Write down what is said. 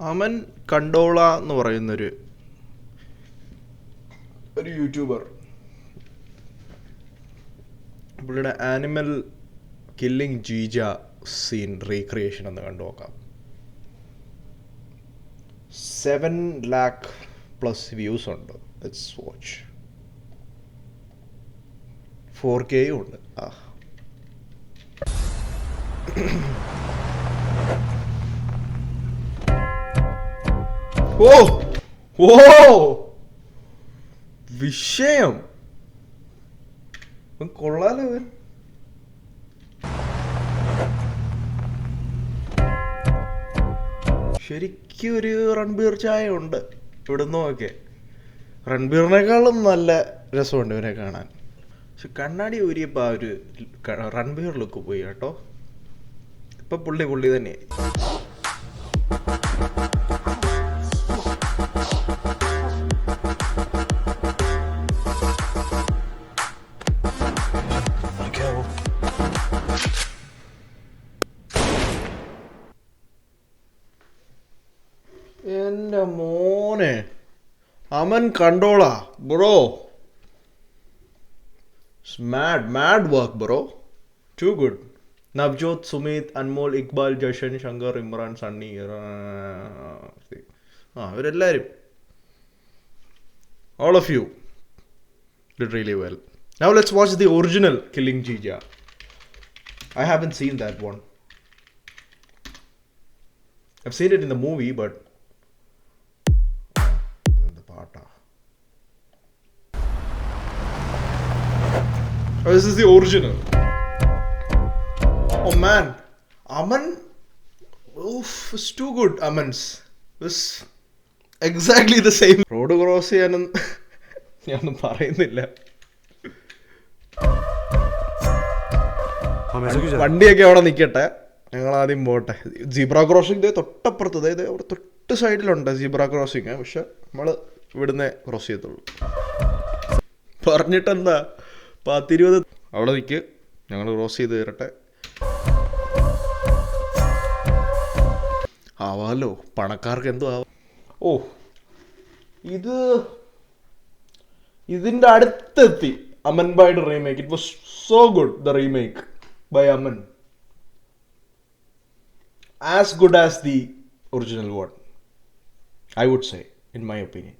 അമൻ കണ്ടോള എന്ന് പറയുന്നൊരു യൂട്യൂബർ, പുള്ളിയുടെ ആനിമൽ കില്ലിംഗ് ജീജ സീൻ റീക്രിയേഷൻ എന്ന് കണ്ടു നോക്കാം. 7 lakh പ്ലസ് വ്യൂസ് ഉണ്ട്. Let's watch. 4K ഉണ്ട്. ഓ ഓ വിഷയം കൊള്ളാലോ. ശരിക്കും ഒരു റൺബീർ ചായ ഉണ്ട് ഇവിടുന്നൊക്കെ. റൺബീറിനേക്കാളും നല്ല രസമുണ്ട് ഇവനെ കാണാൻ. പക്ഷെ കണ്ണാടി ഊരിയപ്പോൾ ആ ഒരു റൺബീർ ലുക്ക് പോയി കേട്ടോ. ഇപ്പൊ പുള്ളി തന്നെ. എൻ്റെ മോനെ, അമൻ കണ്ടോളാ bro. Mad work bro, too good. Navjot, Sumit, Anmol, Iqbal, Jashan, Shankar, Imran, Sunny, അവരെല്ലാവരും, all of you did really well. Now let's watch the original Killing Jija. I haven't seen that one. I've seen it in the movie, but oh, this is the original. Oh man, Aman, oof, it's too good. Aman's this exactly the same. Road cross ചെയ്യാനും ഞാനൊന്നും പറയുന്നില്ല. വണ്ടിയൊക്കെ അവിടെ നിൽക്കട്ടെ, ഞങ്ങൾ ആദ്യം പോട്ടെ. Zebra crossing തൊട്ടപ്പുറത്ത്, അതായത് അവിടെ തൊട്ട് സൈഡിലുണ്ട് സീബ്ര ക്രോസിങ്. പക്ഷെ നമ്മൾ ഇവിടുന്ന് ക്രോസ് ചെയ്യത്തുള്ളൂ. പറഞ്ഞിട്ടെന്താ, 10-20 അവിടെ നിൽക്ക്, ഞങ്ങൾ ക്രോസ് ചെയ്ത് തരട്ടെ. ആവാലോ, പണക്കാർക്ക് എന്തോ ആവാം. ഓ, ഇതിൻ്റെ അടുത്തെത്തി അമൻ ബൈയുടെ remake. It was so good, the remake by Aman. As good as the original one, I would say, in my opinion.